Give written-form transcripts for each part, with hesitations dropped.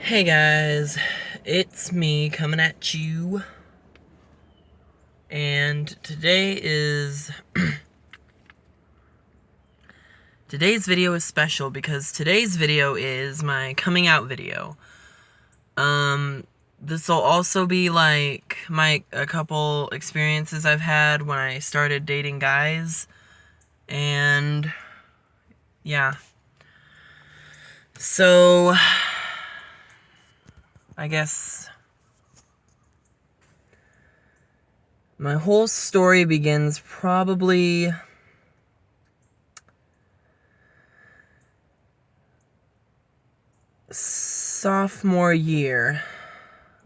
Hey guys, it's me coming at you, and today's video is special because today's video is my coming out video. This will also be like a couple experiences I've had when I started dating guys, and yeah. So, I guess my whole story begins probably sophomore year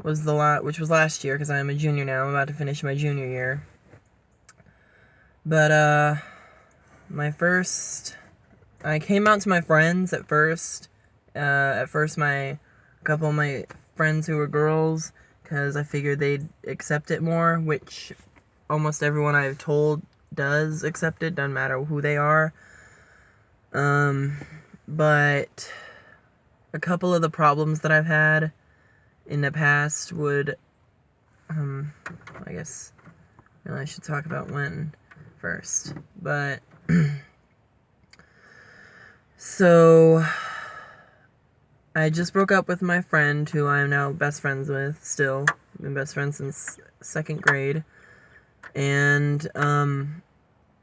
was which was last year because I'm a junior now. I'm about to finish my junior year. But I came out to my friends at first. A couple of my friends who were girls, because I figured they'd accept it more, which almost everyone I've told does accept it, doesn't matter who they are. But a couple of the problems that I've had in the past would, I guess, I should talk about when first. But, so, I just broke up with my friend, who I am now best friends with, still. We've been best friends since 2nd grade. And,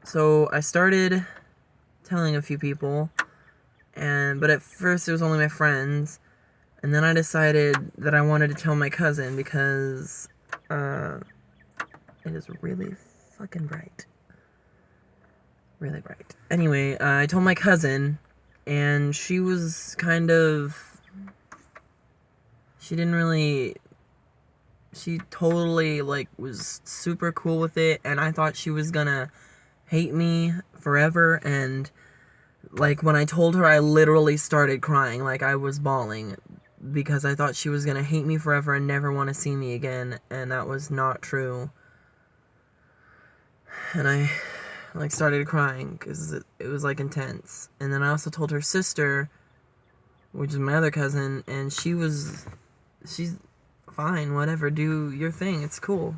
so I started telling a few people, but at first it was only my friends, and then I decided that I wanted to tell my cousin because, it is really fucking bright. Really bright. Anyway, I told my cousin, and she was she totally, was super cool with it, and I thought she was gonna hate me forever, and, when I told her, I literally started crying, I was bawling, because I thought she was gonna hate me forever and never want to see me again, and that was not true. And I, started crying, because it was, intense. And then I also told her sister, which is my other cousin, and she's fine, whatever, do your thing, it's cool.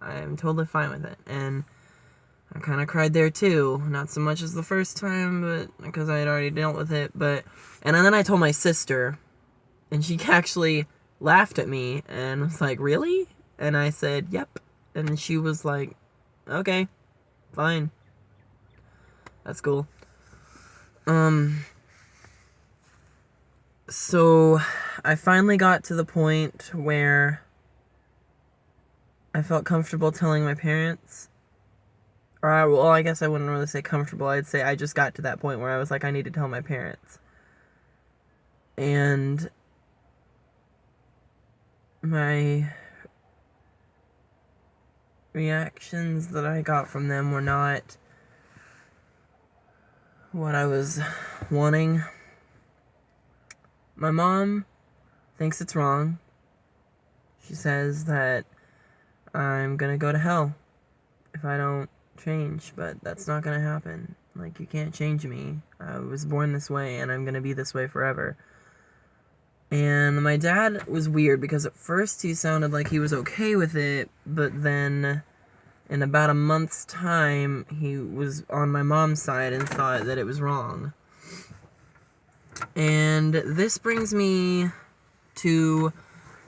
I'm totally fine with it. And I kind of cried there too, not so much as the first time, but because I had already dealt with it, and then I told my sister, and she actually laughed at me, and was like, really? And I said, yep, and she was like, okay, fine, that's cool. So, I finally got to the point where I felt comfortable telling my parents. Well, I guess I wouldn't really say comfortable. I'd say I just got to that point where I was like, I need to tell my parents. And my reactions that I got from them were not what I was wanting. My mom thinks it's wrong. She says that I'm gonna go to hell if I don't change, but that's not gonna happen. You can't change me. I was born this way, and I'm gonna be this way forever. And my dad was weird, because at first he sounded like he was okay with it, but then in about a month's time, he was on my mom's side and thought that it was wrong. And this brings me to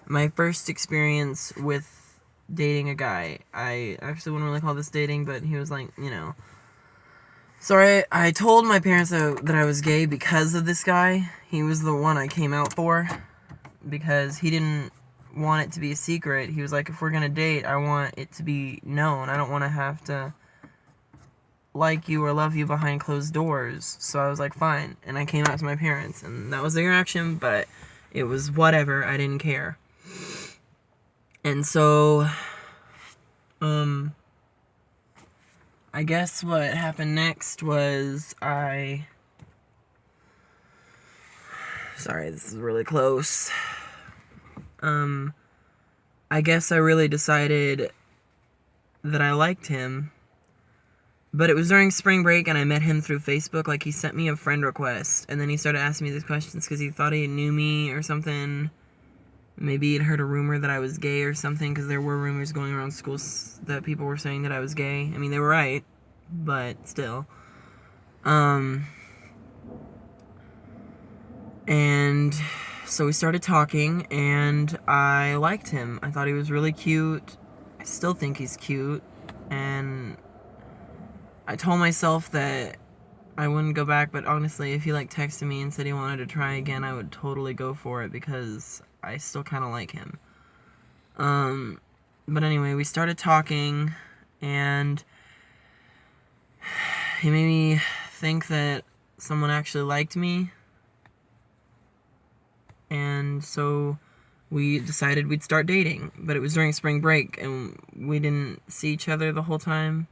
my first experience with dating a guy. I actually wouldn't really call this dating, but he was like, So I told my parents that I was gay because of this guy. He was the one I came out for, because he didn't want it to be a secret. He was like, if we're gonna date, I want it to be known. I don't want to have to like you or love you behind closed doors. So I was like, fine. And I came out to my parents, and that was their reaction, but it was whatever. I didn't care. And so, I guess what happened next was sorry, this is really close. I guess I really decided that I liked him. But it was during spring break, and I met him through Facebook. He sent me a friend request, and then he started asking me these questions because he thought he knew me or something. Maybe he'd heard a rumor that I was gay or something, because there were rumors going around schools that people were saying that I was gay. I mean, they were right, but still. And so we started talking, and I liked him. I thought he was really cute. I still think he's cute. And I told myself that I wouldn't go back, but honestly, if he texted me and said he wanted to try again, I would totally go for it, because I still kind of like him. But anyway, we started talking, and he made me think that someone actually liked me. And so we decided we'd start dating. But it was during spring break, and we didn't see each other the whole time.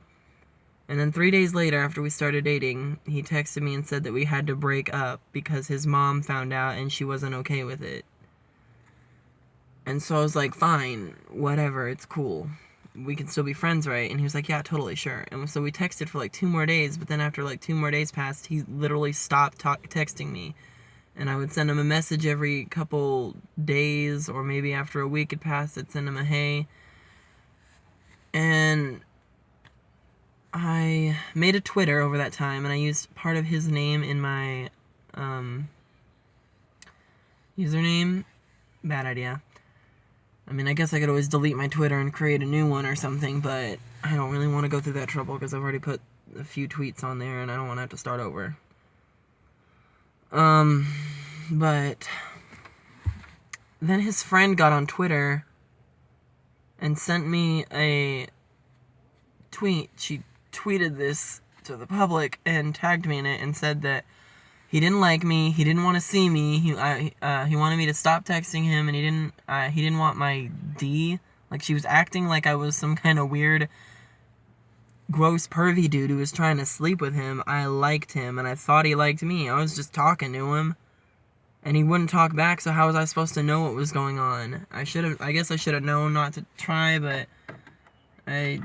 And then 3 days later, after we started dating, he texted me and said that we had to break up because his mom found out and she wasn't okay with it. And so I was like, fine, whatever, it's cool. We can still be friends, right? And he was like, yeah, totally, sure. And so we texted for 2 more days, but then after 2 more days passed, he literally stopped texting me. And I would send him a message every couple days, or maybe after a week had passed, I'd send him a hey. And I made a Twitter over that time, and I used part of his name in my username. Bad idea. I mean, I guess I could always delete my Twitter and create a new one or something, but I don't really want to go through that trouble because I've already put a few tweets on there and I don't want to have to start over. But then his friend got on Twitter and sent me a tweet. She tweeted this to the public and tagged me in it and said that he didn't like me, he didn't want to see me, he wanted me to stop texting him, and he didn't want my D. She was acting like I was some kind of weird, gross, pervy dude who was trying to sleep with him. I liked him, and I thought he liked me. I was just talking to him, and he wouldn't talk back, so how was I supposed to know what was going on? I guess I should have known not to try, but I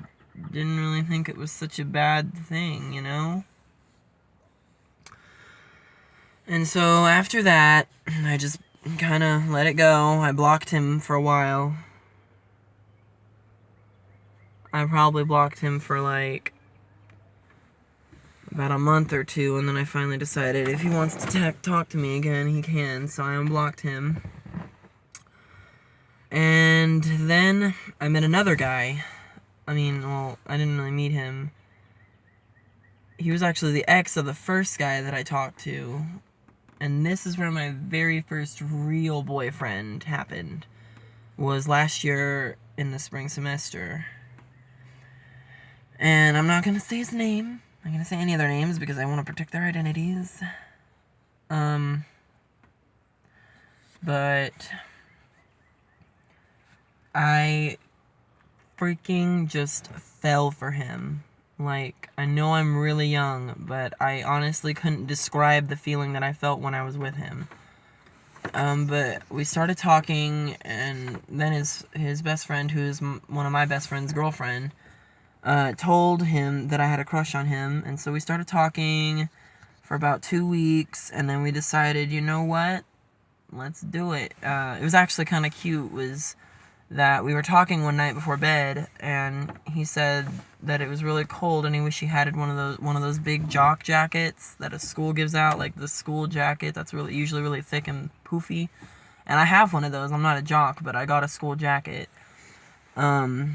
didn't really think it was such a bad thing, you know? And so after that, I just kind of let it go. I blocked him for a while. I probably blocked him for about a month or two, and then I finally decided if he wants to talk to me again, he can, so I unblocked him. And then I met another guy. I didn't really meet him. He was actually the ex of the first guy that I talked to. And this is where my very first real boyfriend happened. Was last year in the spring semester. And I'm not going to say his name. I'm not going to say any other names because I want to protect their identities. But I freaking just fell for him. I know I'm really young, but I honestly couldn't describe the feeling that I felt when I was with him. But we started talking, and then his best friend, who's one of my best friend's girlfriend, told him that I had a crush on him, and so we started talking for about 2 weeks, and then we decided, you know what? Let's do it. It was actually kind of cute, was that we were talking one night before bed, and he said that it was really cold and he wished he had one of those big jock jackets that a school gives out, the school jacket that's usually really thick and poofy. And I have one of those. I'm not a jock, but I got a school jacket. But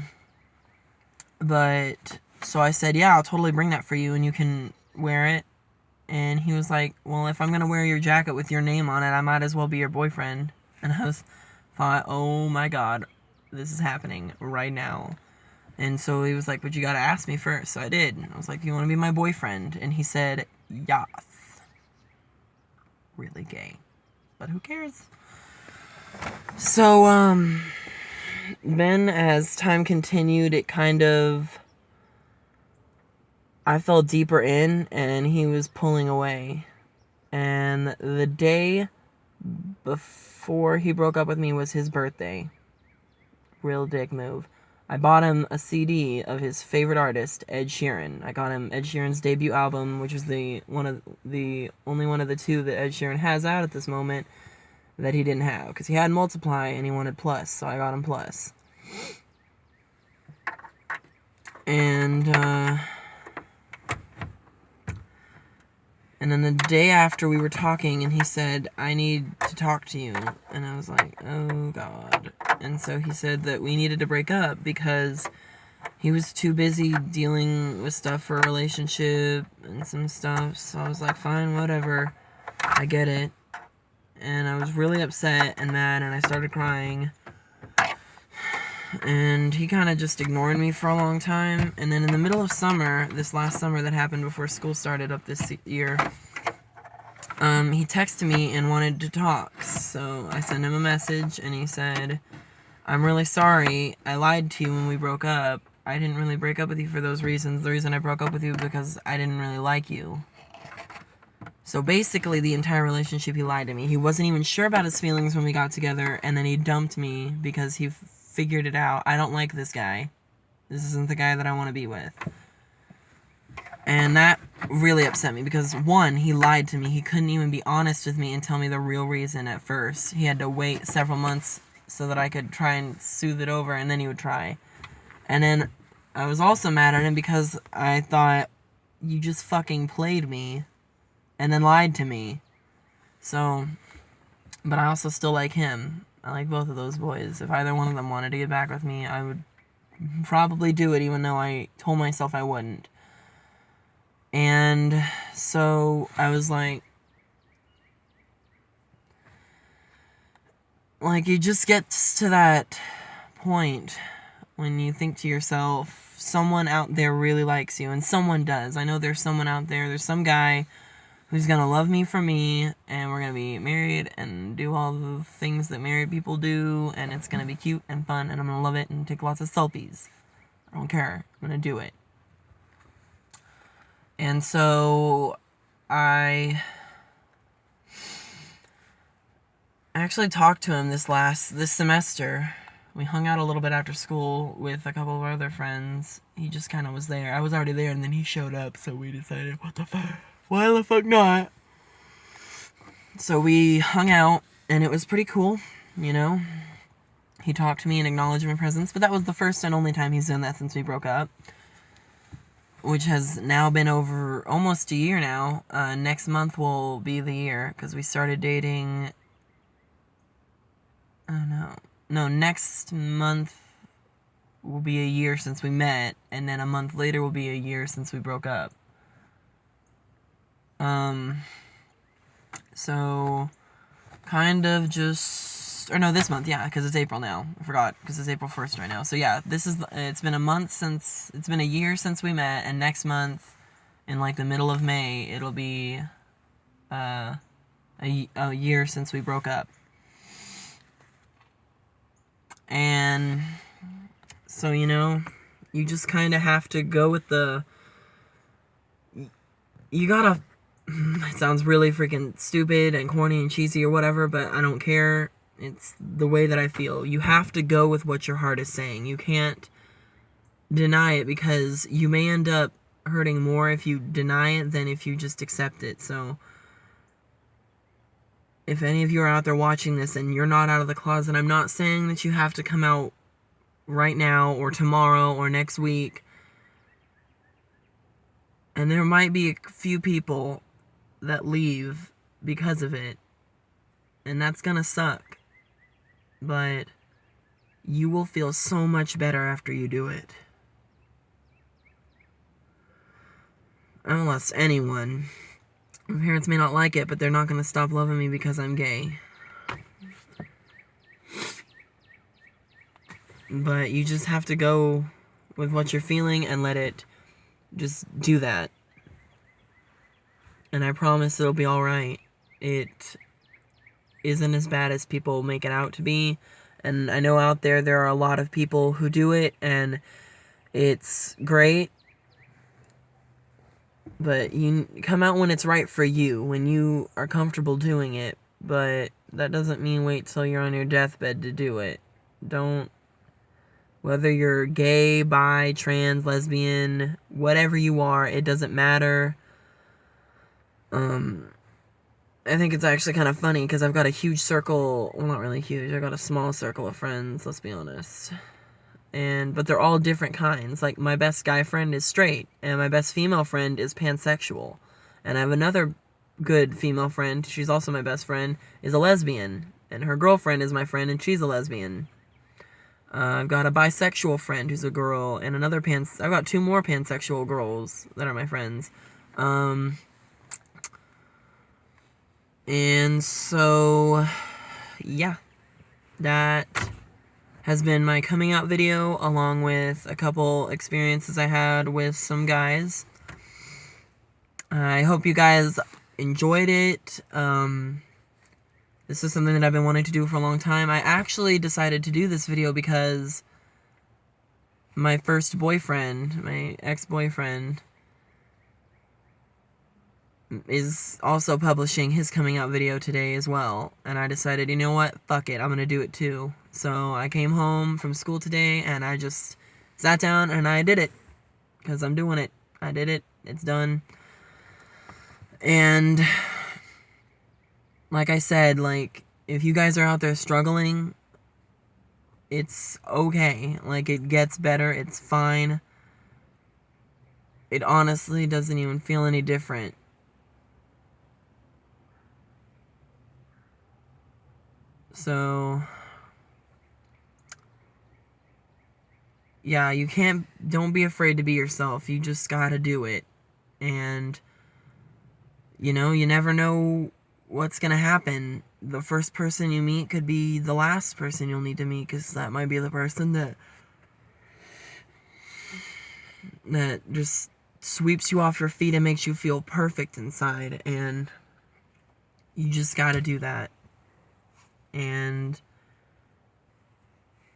so I said, yeah, I'll totally bring that for you and you can wear it. And he was like, well, if I'm gonna wear your jacket with your name on it, I might as well be your boyfriend. And I thought, oh my god, this is happening right now. And so he was like, but you gotta ask me first. So I did. I was like, you wanna be my boyfriend? And he said, yes. Really gay. But who cares? So, then as time continued, I fell deeper in, and he was pulling away. And the day before he broke up with me was his birthday. Real dick move. I bought him a CD of his favorite artist, Ed Sheeran. I got him Ed Sheeran's debut album, which is the only one of the two that Ed Sheeran has out at this moment. that he didn't have. Because he had multiply and he wanted plus, so I got him plus. And then the day after we were talking, and he said, I need to talk to you. And I was like, oh, God. And so he said that we needed to break up because he was too busy dealing with stuff for a relationship and some stuff. So I was like, fine, whatever. I get it. And I was really upset and mad, and I started crying. And he kind of just ignored me for a long time. And then in the middle of summer, this last summer that happened before school started up this year, he texted me and wanted to talk. So I sent him a message, and he said, I'm really sorry. I lied to you when we broke up. I didn't really break up with you for those reasons. The reason I broke up with you was because I didn't really like you. So basically, the entire relationship, he lied to me. He wasn't even sure about his feelings when we got together, and then he dumped me because he figured it out. I don't like this guy. This isn't the guy that I want to be with. And that really upset me because, one, he lied to me. He couldn't even be honest with me and tell me the real reason at first. He had to wait several months so that I could try and soothe it over, and then he would try. And then I was also mad at him because I thought, you just fucking played me and then lied to me. So, but I also still like him. I like both of those boys. If either one of them wanted to get back with me, I would probably do it, even though I told myself I wouldn't. And so I was like, it just gets to that point when you think to yourself, someone out there really likes you, and someone does. I know there's someone out there, there's some guy who's gonna love me for me, and we're gonna be married and do all the things that married people do, and it's gonna be cute and fun, and I'm gonna love it and take lots of selfies. I don't care. I'm gonna do it. And so I actually talked to him this semester. We hung out a little bit after school with a couple of our other friends. He just kind of was there. I was already there, and then he showed up, so we decided, what the fuck? Why the fuck not? So we hung out, and it was pretty cool, you know? He talked to me and acknowledged my presence, but that was the first and only time he's done that since we broke up, which has now been over almost a year now. Next month will be the year, because we started dating, I don't know. No, next month will be a year since we met, and then a month later will be a year since we broke up. So, kind of just, or no, this month, yeah, because it's April now. I forgot, because it's April 1st right now. So yeah, it's been a year since we met, and next month, in like the middle of May, it'll be, a year since we broke up. And so, you know, you just kind of have to go with you gotta, it sounds really freaking stupid and corny and cheesy or whatever, but I don't care. It's the way that I feel. You have to go with what your heart is saying. You can't deny it, because you may end up hurting more if you deny it than if you just accept it. So if any of you are out there watching this and you're not out of the closet, I'm not saying that you have to come out right now or tomorrow or next week. And there might be a few people that leave because of it, and that's gonna suck. But you will feel so much better after you do it. I don't lost anyone. My parents may not like it, but they're not gonna stop loving me because I'm gay. But you just have to go with what you're feeling and let it just do that. And I promise it'll be alright. It isn't as bad as people make it out to be. And I know out there are a lot of people who do it, and it's great. But you come out when it's right for you, when you are comfortable doing it. But that doesn't mean wait till you're on your deathbed to do it. Don't, whether you're gay, bi, trans, lesbian, whatever you are, it doesn't matter. I think it's actually kind of funny because I've got a huge circle, well, not really huge, I've got a small circle of friends, let's be honest. But they're all different kinds. Like, my best guy friend is straight, and my best female friend is pansexual. And I have another good female friend, she's also my best friend, is a lesbian. And her girlfriend is my friend, and she's a lesbian. I've got a bisexual friend who's a girl, and I've got 2 more pansexual girls that are my friends. And so, yeah, that has been my coming out video, along with a couple experiences I had with some guys. I hope you guys enjoyed it. This is something that I've been wanting to do for a long time. I actually decided to do this video because my first boyfriend, my ex-boyfriend, is also publishing his coming out video today as well. And I decided, you know what? Fuck it. I'm going to do it too. So I came home from school today and I just sat down and I did it. Because I'm doing it. I did it. It's done. And like I said, like, if you guys are out there struggling, it's okay. Like, it gets better. It's fine. It honestly doesn't even feel any different. So, yeah, don't be afraid to be yourself. You just gotta do it. And, you know, you never know what's gonna happen. The first person you meet could be the last person you'll need to meet, because that might be the person that just sweeps you off your feet and makes you feel perfect inside. And you just gotta do that. And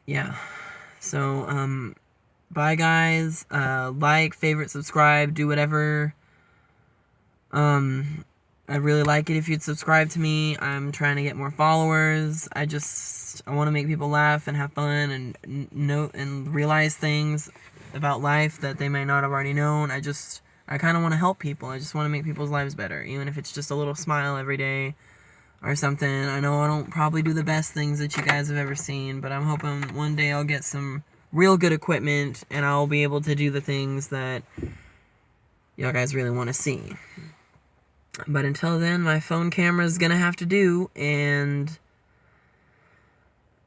yeah, so bye guys. Like, favorite, subscribe, do whatever. I'd really like it if you'd subscribe to me. I'm trying to get more followers. I want to make people laugh and have fun and know and realize things about life that they might not have already known. I kind of want to help people. I just want to make people's lives better, even if it's just a little smile every day or something. I know I don't probably do the best things that you guys have ever seen, but I'm hoping one day I'll get some real good equipment and I'll be able to do the things that y'all guys really want to see. But until then, my phone camera is gonna have to do, and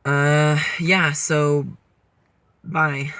yeah, so bye.